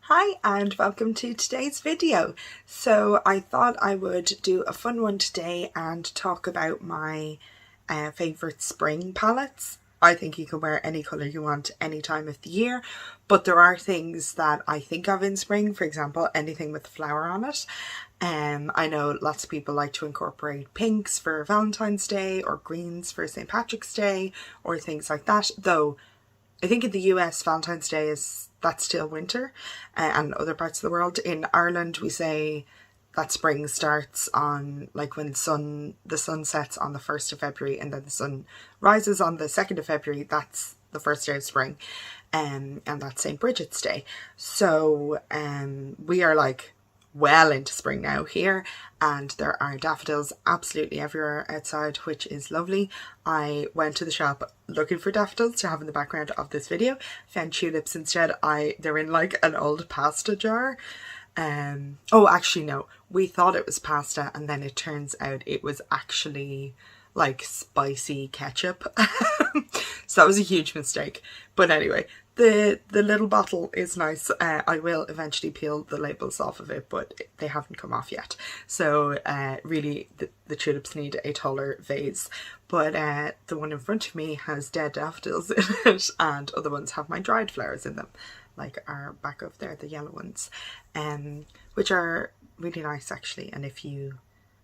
Hi and welcome to today's video. So I thought I would do a fun one today and talk about my favourite spring palettes. I think you can wear any colour you want any time of the year, but there are things that I think of in spring, for example anything with a flower on it. I know lots of people like to incorporate pinks for Valentine's Day or greens for St. Patrick's Day or things like that, though I think in the US Valentine's Day that's still winter, and other parts of the world. In Ireland we say that spring starts on like when the sun sets on the 1st of February and then the sun rises on the 2nd of February. That's the first day of spring, and that's St. Bridget's Day. So we are like well into spring now here, and there are daffodils absolutely everywhere outside, which is lovely. I went to the shop looking for daffodils to have in the background of this video, found tulips instead. They're in like an old pasta jar. Oh, actually no, we thought it was pasta and then it turns out it was actually like spicy ketchup. So that was a huge mistake, but anyway, the little bottle is nice. I will eventually peel the labels off of it, but they haven't come off yet. So really the tulips need a taller vase, but the one in front of me has dead daffodils in it and other ones have my dried flowers in them, like our back over there, the yellow ones, which are really nice actually. And if you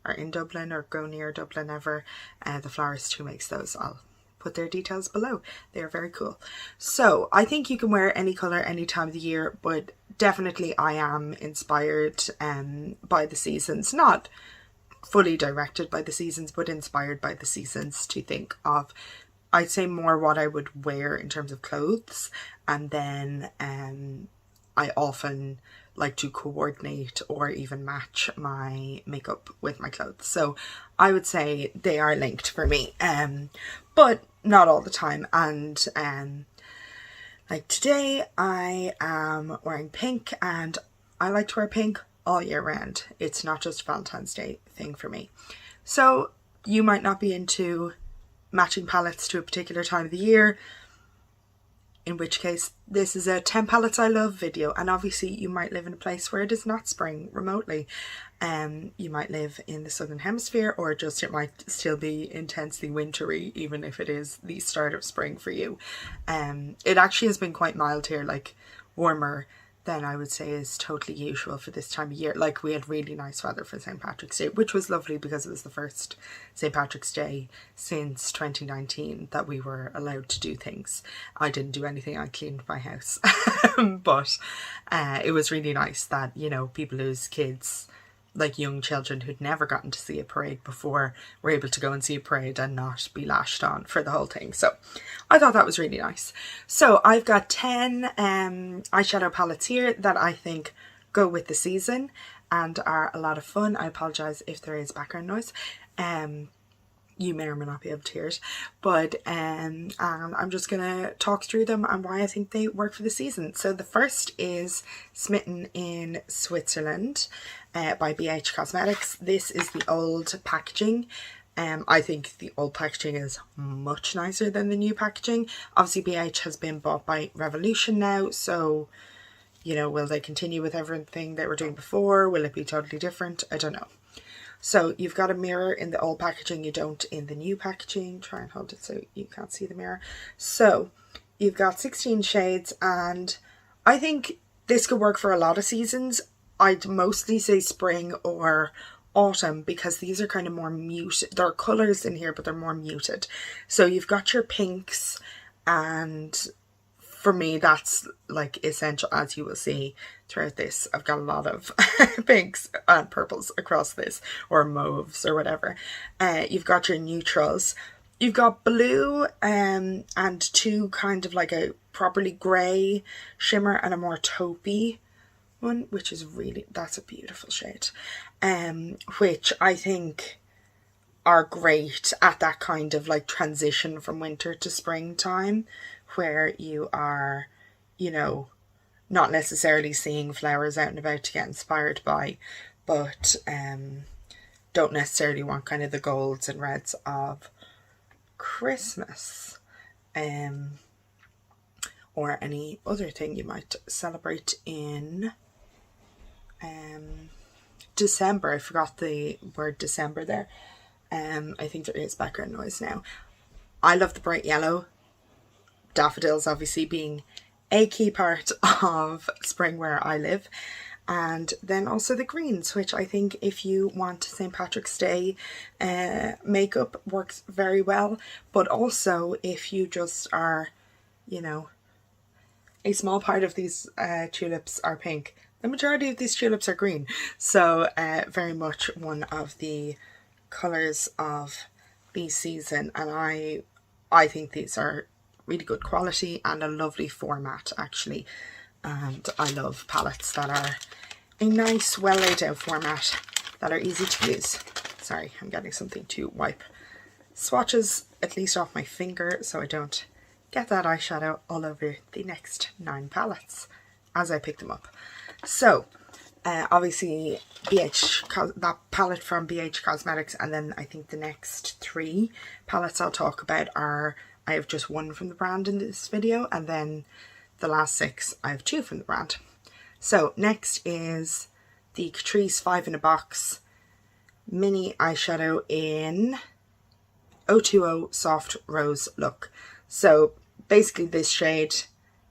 are in Dublin or go near Dublin ever, the florist who makes those, I'll put their details below. They are very cool. So I think you can wear any colour any time of the year, but definitely I am inspired by the seasons, not fully directed by the seasons, but inspired by the seasons to think of, I'd say, more what I would wear in terms of clothes. And then I often like to coordinate or even match my makeup with my clothes. So I would say they are linked for me, but not all the time. And like today I am wearing pink, and I like to wear pink all year round. It's not just a Valentine's Day thing for me. So you might not be into matching palettes to a particular time of the year, in which case this is a 10 palettes I love video. And obviously you might live in a place where it is not spring remotely. You might live in the southern hemisphere, or just it might still be intensely wintry even if it is the start of spring for you. It actually has been quite mild here, like warmer than I would say is totally usual for this time of year. Like we had really nice weather for St. Patrick's Day, which was lovely because it was the first St. Patrick's Day since 2019 that we were allowed to do things. I didn't do anything, I cleaned my house. But it was really nice that, you know, people whose kids, like young children who'd never gotten to see a parade before, were able to go and see a parade and not be lashed on for the whole thing. So I thought that was really nice. So I've got 10 eyeshadow palettes here that I think go with the season and are a lot of fun. I apologise if there is background noise. You may or may not be able to hear it, but and I'm just gonna talk through them and why I think they work for the season. So the first is Smitten in Switzerland by BH Cosmetics. This is the old packaging. I think the old packaging is much nicer than the new packaging. Obviously BH has been bought by Revolution now, so you know, will they continue with everything they were doing before? Will it be totally different? I don't know. So you've got a mirror in the old packaging, you don't in the new packaging. Try and hold it so you can't see the mirror. So you've got 16 shades, and I think this could work for a lot of seasons. I'd mostly say spring or autumn because these are kind of more muted. There are colours in here, but they're more muted. So you've got your pinks, and for me that's like essential, as you will see throughout this. I've got a lot of pinks and purples across this, or mauves or whatever. You've got your neutrals, you've got blue and two kind of like a properly grey shimmer and a more taupey one, which is really, that's a beautiful shade, which I think are great at that kind of like transition from winter to springtime, where you are, you know, not necessarily seeing flowers out and about to get inspired by, but don't necessarily want kind of the golds and reds of Christmas. or any other thing you might celebrate in December. I forgot the word December there. I think there is background noise now. I love the bright yellow. Daffodils obviously being a key part of spring where I live. And then also the greens, which I think if you want St. Patrick's Day makeup works very well. But also if you just are, you know, a small part of these tulips are pink. The majority of these tulips are green. So very much one of the colours of the season. And I think these are really good quality and a lovely format actually. And I love palettes that are a nice, well laid out format that are easy to use. Sorry, I'm getting something to wipe swatches at least off my finger so I don't get that eyeshadow all over the next 9 palettes as I pick them up. So obviously that palette from BH Cosmetics, and then I think the next 3 palettes I'll talk about are, I have just 1 from the brand in this video, and then the last 6 I have 2 from the brand. So next is the Catrice 5 in a Box mini eyeshadow in 020 Soft Rose Look. So basically this shade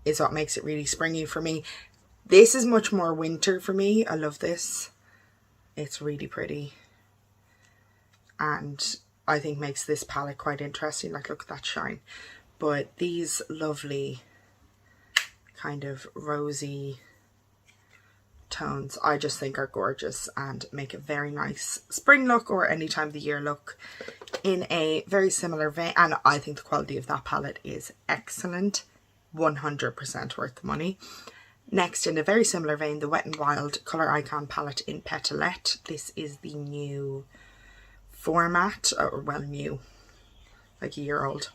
is what makes it really springy for me. This is much more winter for me. I love this. It's really pretty. And I think makes this palette quite interesting. Like, look at that shine. But these lovely kind of rosy tones I just think are gorgeous and make a very nice spring look or any time of the year look in a very similar vein. And I think the quality of that palette is excellent. 100% worth the money. Next, in a very similar vein, the Wet n Wild Colour Icon palette in Petalette. This is the new format, or well, new, like a year old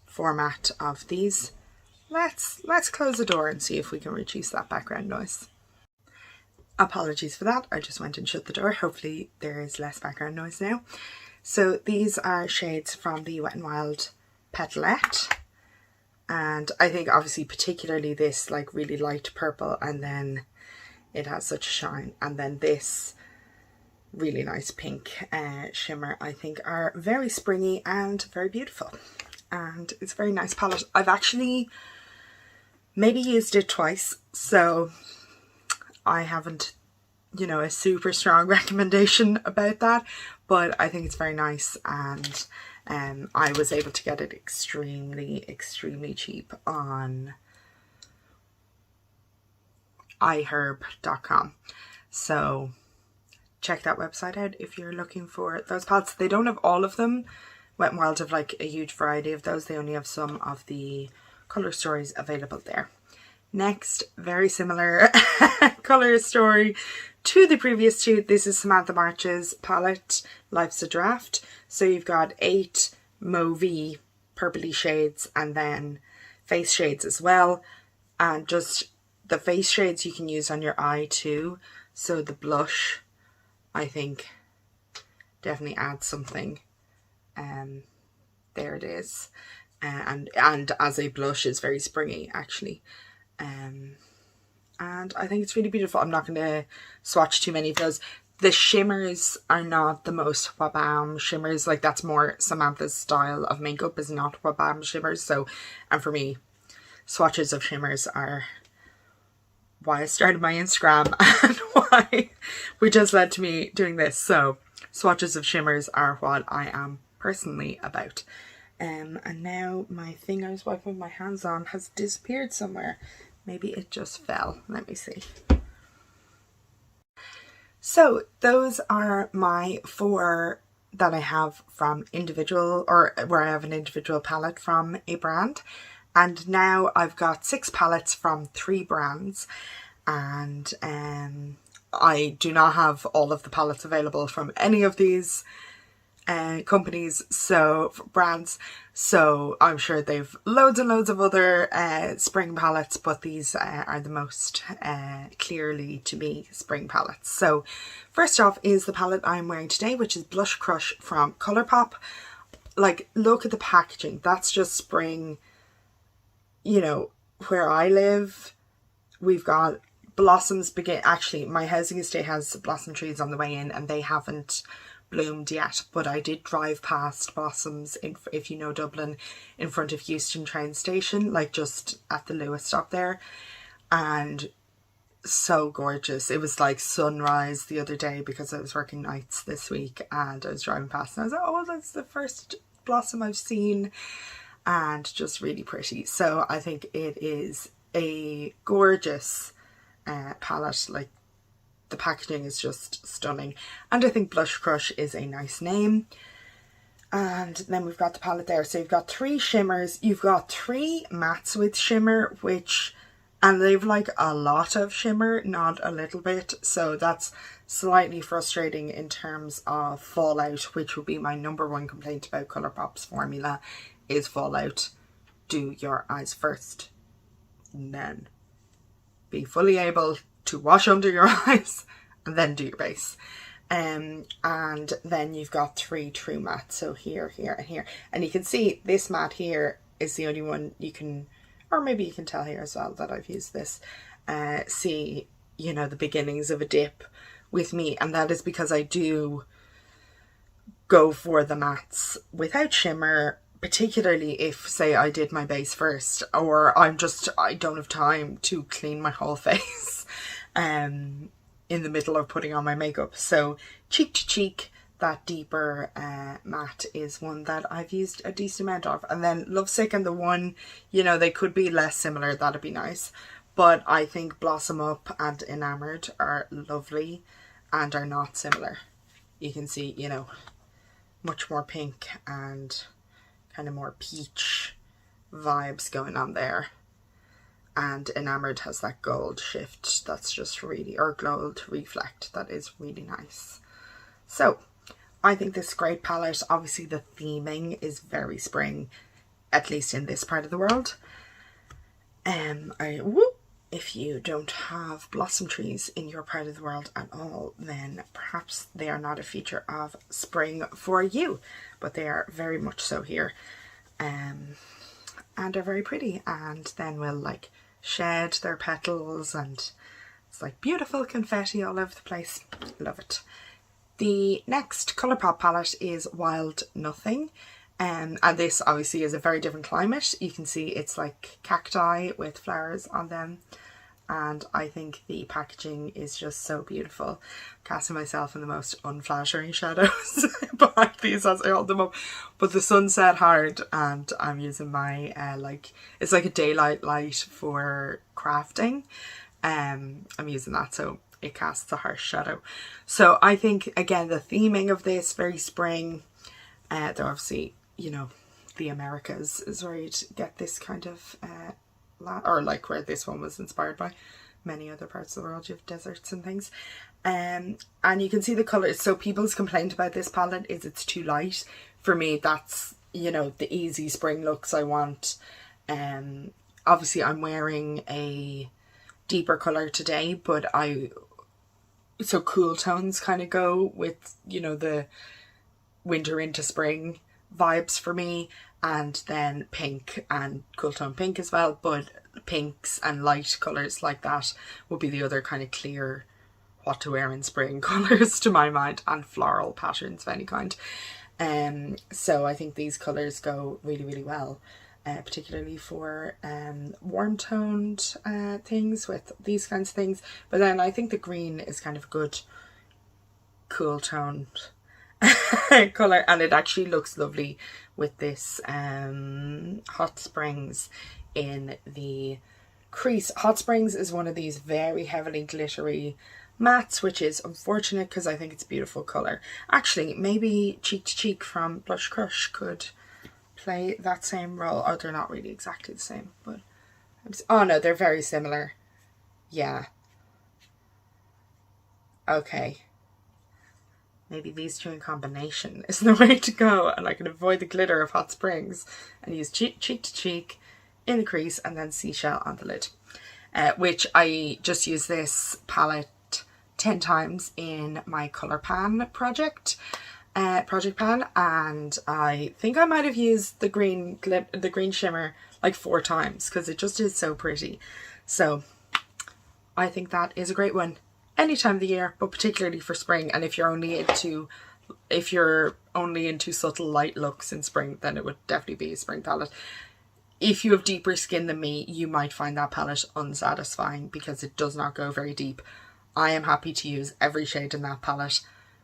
format of these. Let's close the door and see if we can reduce that background noise. Apologies for that, I just went and shut the door. Hopefully there is less background noise now. So these are shades from the Wet n Wild Petalette. And I think obviously particularly this like really light purple, and then it has such a shine. And then this really nice pink shimmer I think are very springy and very beautiful. And it's a very nice palette. I've actually maybe used it twice, so I haven't, you know, a super strong recommendation about that. But I think it's very nice, and I was able to get it extremely cheap on iHerb.com. So check that website out if you're looking for those palettes. They don't have all of them. Wet n Wild have like a huge variety of those. They only have some of the colour stories available there. Next, very similar colour story to the previous 2. This is Samantha March's palette, Life's a Draft. So you've got 8 mauvey purpley shades and then face shades as well. And just the face shades you can use on your eye too. So the blush, I think, definitely adds something. There it is. And as a blush is very springy actually. And I think it's really beautiful. I'm not going to swatch too many of those. The shimmers are not the most wabam shimmers. Like, that's more Samantha's style of makeup, is not wabam shimmers. So, and for me, swatches of shimmers are why I started my Instagram and why we just led to me doing this. So swatches of shimmers are what I am personally about. And now my thing I was wiping my hands on has disappeared somewhere. Maybe it just fell. Let me see. So those are my 4 that I have from individual, or where I have an individual palette from a brand. And now I've got 6 palettes from 3 brands. And I do not have all of the palettes available from any of these companies, so brands, so I'm sure they've loads and loads of other spring palettes, but these are the most clearly to me spring palettes. So first off is the palette I'm wearing today, which is Blush Crush from Colourpop. Like, look at the packaging, that's just spring, you know, where I live, we've got blossoms actually my housing estate has blossom trees on the way in and they haven't bloomed yet, but I did drive past blossoms if you know Dublin, in front of Euston train station, like just at the Lewis stop there, and so gorgeous. It was like sunrise the other day because I was working nights this week, and I was driving past and I was like, oh, that's the first blossom I've seen, and just really pretty. So I think it is a gorgeous palette. Like, the packaging is just stunning, and I think Blush Crush is a nice name. And then we've got the palette there. So you've got 3 shimmers, you've got 3 mattes with shimmer, and they've like a lot of shimmer, not a little bit, so that's slightly frustrating in terms of fallout, which would be my #1 complaint about Colourpop's formula, is fallout. Do your eyes first, and then be fully able to wash under your eyes, and then do your base. And then you've got 3 true mattes, so here, here, and here. And you can see this matte here is the only one you can, or maybe you can tell here as well that I've used this, see, you know, the beginnings of a dip with me. And that is because I do go for the mattes without shimmer, particularly if, say, I did my base first, or I don't have time to clean my whole face in the middle of putting on my makeup. So Cheek to Cheek, that deeper matte, is one that I've used a decent amount of. And then Lovesick and the one, you know, they could be less similar, that'd be nice. But I think Blossom Up and Enamored are lovely and are not similar. You can see, you know, much more pink and kind of more peach vibes going on there. And Enamored has that gold shift that's just really, or gold reflect, that is really nice. So I think this is a great palette. Obviously the theming is very spring, at least in this part of the world. If you don't have blossom trees in your part of the world at all, then perhaps they are not a feature of spring for you, but they are very much so here, and are very pretty, and then will like shed their petals, and it's like beautiful confetti all over the place. Love it. The next Colourpop palette is Wild Nothing, and this obviously is a very different climate. You can see it's like cacti with flowers on them, and I think the packaging is just so beautiful. Casting myself in the most unflattering shadows behind these as I hold them up, but the sun set hard and I'm using my it's like a daylight light for crafting. I'm using that, so it casts a harsh shadow. So I think, again, the theming of this, very spring, though obviously, you know, the Americas is where you'd get this kind of or like where this one was inspired by. Many other parts of the world you have deserts and things, and you can see the colours. So people's complaint about this palette is it's too light. For me, that's, you know, the easy spring looks I want. Obviously I'm wearing a deeper colour today, but so cool tones kind of go with, you know, the winter into spring vibes for me, and then pink and cool tone pink as well, but pinks and light colours like that would be the other kind of clear what to wear in spring colours to my mind, and floral patterns of any kind. So I think these colours go really, really well, particularly for warm toned things with these kinds of things. But then I think the green is kind of a good cool toned colour, and it actually looks lovely with this Hot Springs in the crease. Hot Springs is one of these very heavily glittery mattes, which is unfortunate because I think it's a beautiful colour. Actually, maybe Cheek to Cheek from Blush Crush could play that same role. Oh, they're not really exactly the same, but oh no, they're very similar. Yeah. Okay. Maybe these two in combination is the way to go, and I can avoid the glitter of Hot Springs and use Cheek to Cheek in the crease and then Seashell on the lid. Which I just use this palette 10 times in my Colour Pan project. project pan, and I think I might have used the green shimmer like 4 times because it just is so pretty. So I think that is a great one any time of the year, but particularly for spring. And if you're only into subtle light looks in spring, then it would definitely be a spring palette. If you have deeper skin than me, you might find that palette unsatisfying because it does not go very deep. I am happy to use every shade in that palette.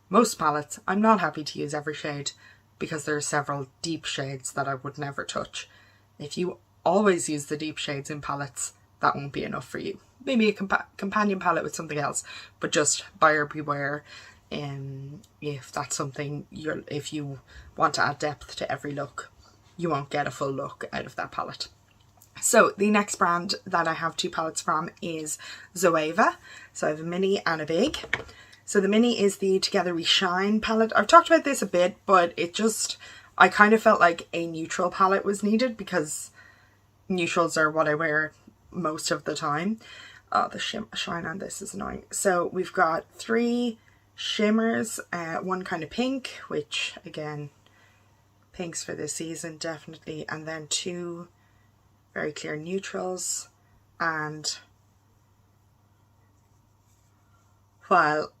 Most palettes, I'm not happy to use every shade because there are several deep shades that I would never touch. If you always use the deep shades in palettes, that won't be enough for you. Maybe a companion palette with something else, but just buyer beware. If that's something if you want to add depth to every look, you won't get a full look out of that palette. So the next brand that I have 2 palettes from is Zoeva. So I have a mini and a big. So the mini is the Togethery Shine palette. I've talked about this a bit, but I kind of felt like a neutral palette was needed because neutrals are what I wear most of the time. Oh, the shine on this is annoying. So we've got 3 shimmers, one kind of pink, which again, pinks for this season definitely, and then 2 very clear neutrals. And while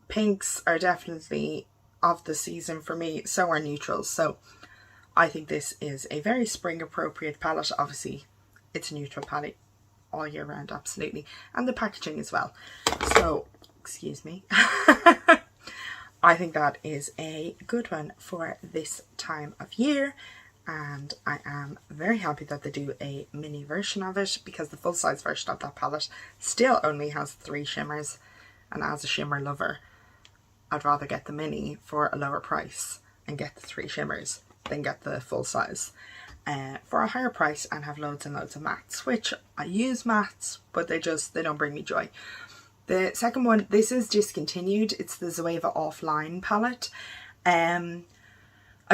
pinks are definitely of the season for me, so are neutrals. So I think this is a very spring appropriate palette. Obviously it's a neutral palette all year round, absolutely, and the packaging as well. So excuse me. I think that is a good one for this time of year, and I am very happy that they do a mini version of it because the full size version of that palette still only has 3 shimmers, and as a shimmer lover, I'd rather get the mini for a lower price and get the 3 shimmers than get the full size for a higher price and have loads and loads of mattes, which I use mattes, but they don't bring me joy. The second one, this is discontinued. It's the Zoeva Offline palette. I've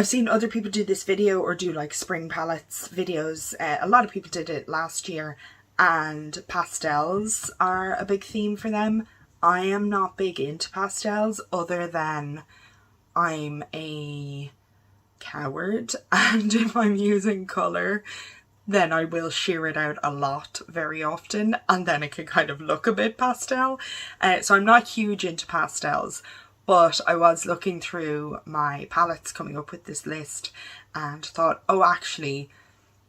seen other people do this video or do like spring palettes videos. A lot of people did it last year, and pastels are a big theme for them. I am not big into pastels other than I'm a coward, and if I'm using colour then I will sheer it out a lot very often, and then it can kind of look a bit pastel. So I'm not huge into pastels, but I was looking through my palettes coming up with this list and thought, oh, actually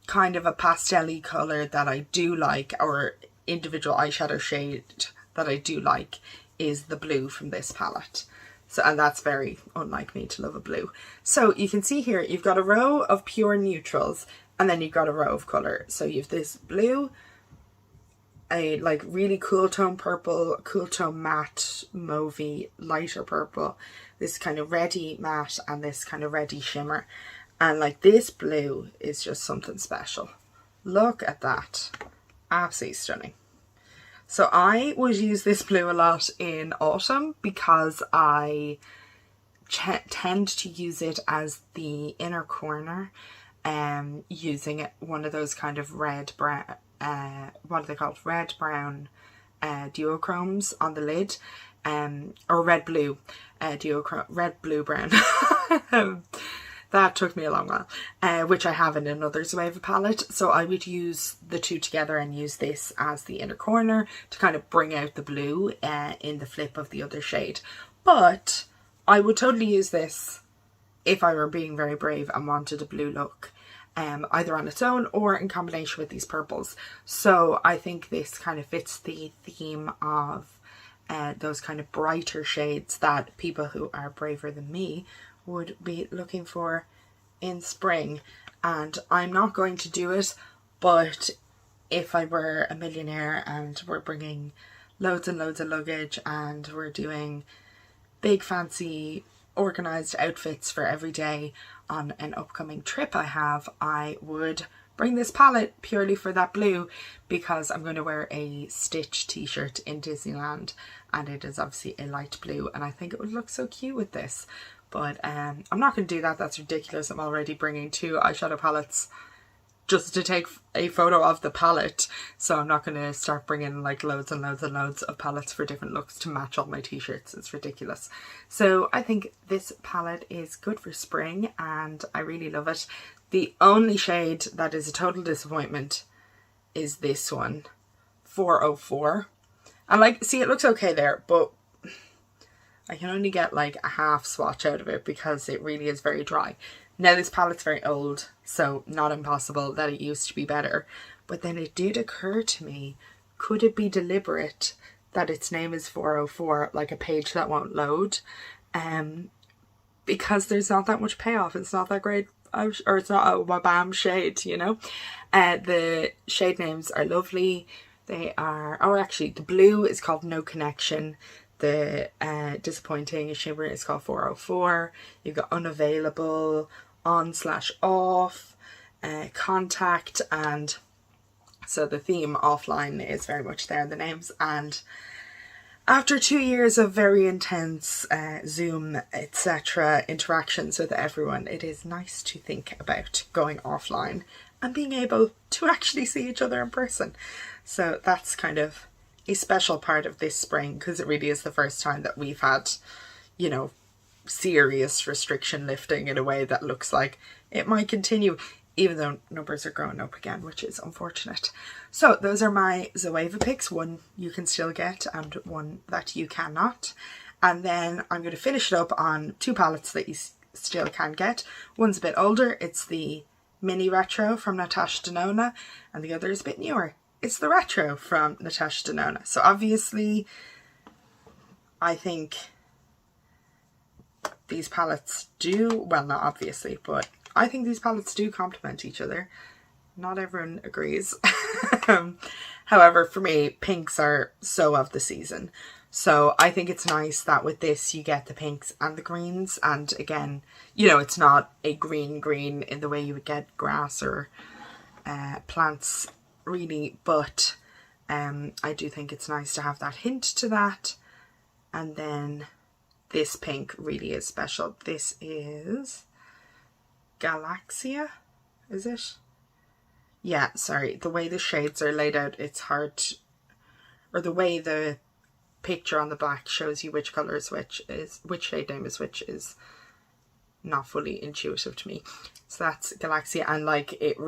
kind of a pastel-y colour that I do like, or individual eyeshadow shade that I do like, is the blue from this palette. So, and that's very unlike me to love a blue. So you can see here, you've got a row of pure neutrals, and then you've got a row of colour. So you've this blue, a like really cool tone purple, cool tone matte, mauvey, lighter purple, this kind of reddy matte, and this kind of reddy shimmer. And like this blue is just something special. Look at that. Absolutely stunning. So I would use this blue a lot in autumn because I tend to use it as the inner corner, using it one of those kind of red brown, what are they called? Red brown duochromes on the lid, or red blue duochrome, red blue brown. That took me a long while, which I have in another Zoeva palette. So I would use the 2 together and use this as the inner corner to kind of bring out the blue in the flip of the other shade. But I would totally use this if I were being very brave and wanted a blue look, either on its own or in combination with these purples. So I think this kind of fits the theme of those kind of brighter shades that people who are braver than me would be looking for in spring. And I'm not going to do it, but if I were a millionaire and we're bringing loads and loads of luggage and we're doing big fancy organized outfits for every day on an upcoming trip I would bring this palette purely for that blue, because I'm going to wear a Stitch t-shirt in Disneyland and it is obviously a light blue, and I think it would look so cute with this. But I'm not going to do that. That's ridiculous. I'm already bringing 2 eyeshadow palettes just to take a photo of the palette, so I'm not going to start bringing like loads and loads and loads of palettes for different looks to match all my t-shirts. It's ridiculous. So I think this palette is good for spring and I really love it. The only shade that is a total disappointment is this one, 404. And like, see, it looks okay there, but I can only get like a half swatch out of it because it really is very dry. Now this palette's very old, so not impossible that it used to be better. But then it did occur to me, could it be deliberate that its name is 404, like a page that won't load? Because there's not that much payoff. It's not that great, or it's not a wabam shade, you know? The shade names are lovely. They are, oh actually the blue is called No Connection. The disappointing shimmer is called 404. You've got Unavailable, On/Off, Contact, and so the theme offline is very much there in the names. And after 2 years of very intense Zoom, etc. interactions with everyone, it is nice to think about going offline and being able to actually see each other in person. So that's kind of a special part of this spring, because it really is the first time that we've had, you know, serious restriction lifting in a way that looks like it might continue, even though numbers are growing up again, which is unfortunate. So those are my Zoeva picks, one you can still get and one that you cannot. And then I'm going to finish it up on two palettes that you still can get. One's a bit older, it's the Mini Retro from Natasha Denona, and the other is a bit newer. It's the Retro from Natasha Denona. So obviously, I think these palettes do, well not obviously, but I think these palettes do complement each other. Not everyone agrees. However, for me, pinks are so of the season. So I think it's nice that with this you get the pinks and the greens. And again, you know, it's not a green in the way you would get grass or plants really, but I do think it's nice to have that hint to that. And then this pink really is special. This is Galaxia, is it? Yeah, sorry, the way the shades are laid out, it's hard to, or the way the picture on the back shows you which colour is which shade name is which is not fully intuitive to me. So that's Galaxia, and like it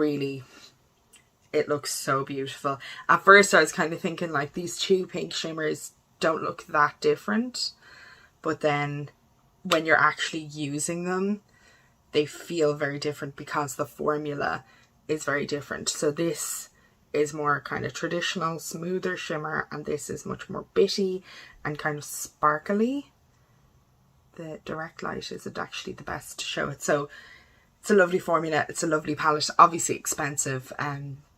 looks so beautiful. At first I was kind of thinking like these two pink shimmers don't look that different, but then when you're actually using them they feel very different because the formula is very different. So this is more kind of traditional, smoother shimmer, and this is much more bitty and kind of sparkly. The direct light isn't actually the best to show it. So it's a lovely formula, it's a lovely palette, obviously expensive,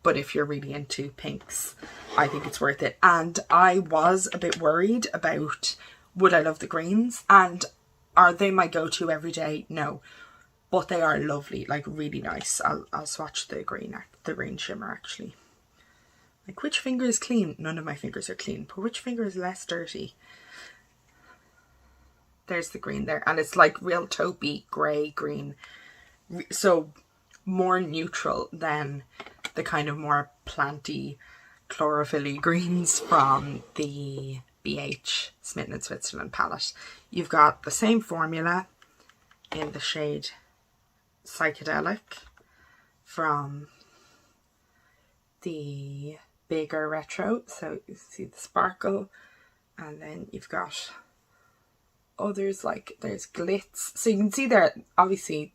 but if you're really into pinks, I think it's worth it. And I was a bit worried about, would I love the greens? And are they my go-to every day? No. But they are lovely, like really nice. I'll swatch the green shimmer actually. Like, which finger is clean? None of my fingers are clean, but which finger is less dirty? There's the green there, and it's like real taupey grey green. So more neutral than the kind of more planty, chlorophyll-y greens from the BH Smitten in Switzerland palette. You've got the same formula in the shade Psychedelic from the bigger Retro. So you see the sparkle, and then you've got others like there's Glitz. So you can see there, obviously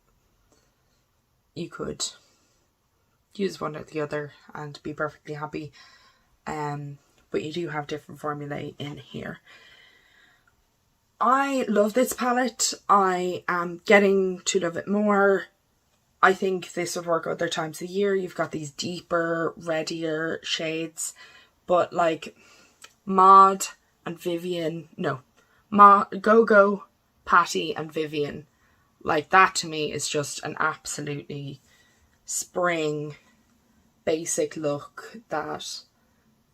you could use one or the other and be perfectly happy, but you do have different formulae in here. I love this palette. I am getting to love it more. I think this would work other times of the year. You've got these deeper, reddier shades, but like Maud and Vivian, no, Go-Go, Patty and Vivian, like that to me is just an absolutely spring basic look that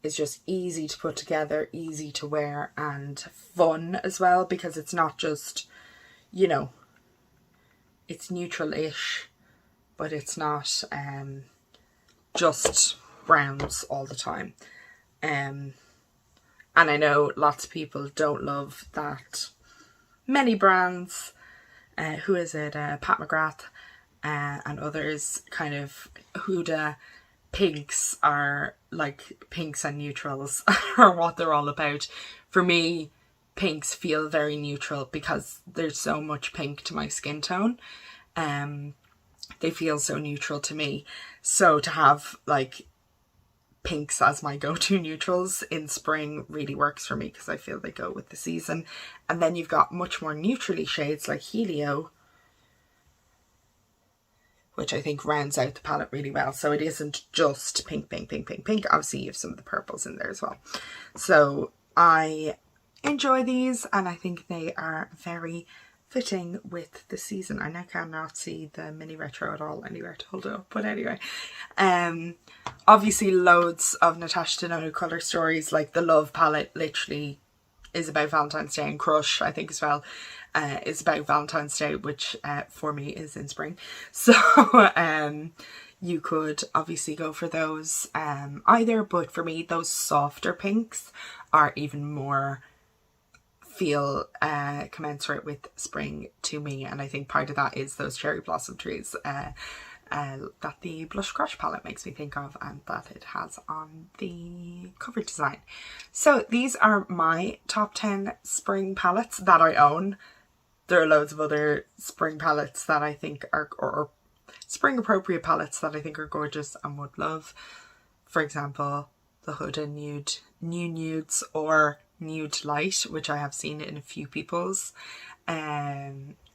is just easy to put together, easy to wear, and fun as well, because it's not just, you know, it's neutral-ish, but it's not just browns all the time. And I know lots of people don't love that many brands, who is it, Pat McGrath, and others, kind of Huda pinks are like pinks and neutrals are what they're all about. For me, pinks feel very neutral because there's so much pink to my skin tone. They feel so neutral to me. So to have like pinks as my go-to neutrals in spring really works for me because I feel they go with the season. And then you've got much more neutrally shades like Helio, which I think rounds out the palette really well. So it isn't just pink, pink, pink, pink, pink. Obviously you have some of the purples in there as well. So I enjoy these and I think they are very fitting with the season. I now cannot see the mini retro at all anywhere to hold it up, but anyway. Obviously loads of Natasha Denona colour stories, like the Love palette literally is about Valentine's Day, and Crush I think as well is about Valentine's Day, which for me is in spring. So you could obviously go for those either, but for me those softer pinks are even more feel commensurate with spring to me, and I think part of that is those cherry blossom trees that the Blush Crush palette makes me think of, and that it has on the cover design. So these are my top 10 spring palettes that I own. There are loads of other spring palettes that I think are, or spring appropriate palettes that I think are gorgeous and would love. For example, the Huda Nude New Nudes or Nude Light, which I have seen in a few people's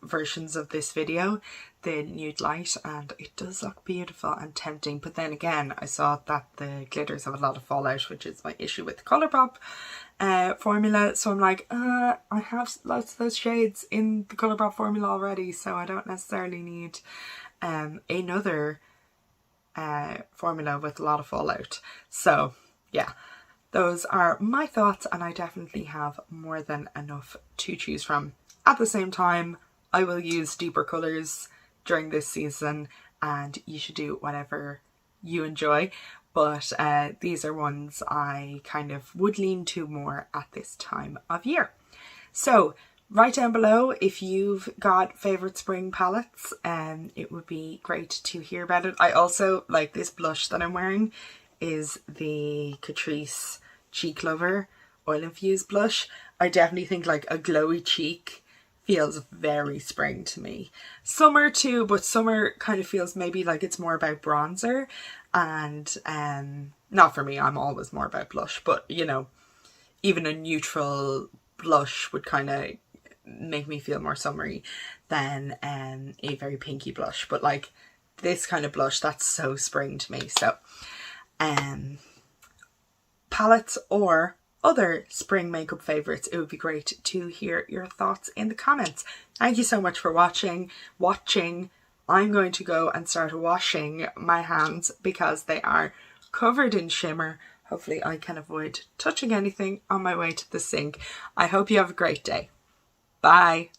versions of this video, the Nude Light, and it does look beautiful and tempting. But then again, I saw that the glitters have a lot of fallout, which is my issue with the Colourpop formula. So I'm like, I have lots of those shades in the Colourpop formula already, so I don't necessarily need another formula with a lot of fallout. So yeah, those are my thoughts, and I definitely have more than enough to choose from. At the same time, I will use deeper colours during this season, and you should do whatever you enjoy. But these are ones I kind of would lean to more at this time of year. So write down below if you've got favourite spring palettes, and it would be great to hear about it. I also like this blush that I'm wearing is the Catrice Cheek Lover Oil-Infused blush. I definitely think like a glowy cheek feels very spring to me. Summer too, but summer kind of feels maybe like it's more about bronzer, and not for me, I'm always more about blush, but you know, even a neutral blush would kind of make me feel more summery than a very pinky blush. But like this kind of blush, that's so spring to me. So palettes or other spring makeup favourites, it would be great to hear your thoughts in the comments. Thank you so much for watching. I'm going to go and start washing my hands because they are covered in shimmer. Hopefully I can avoid touching anything on my way to the sink. I hope you have a great day. Bye.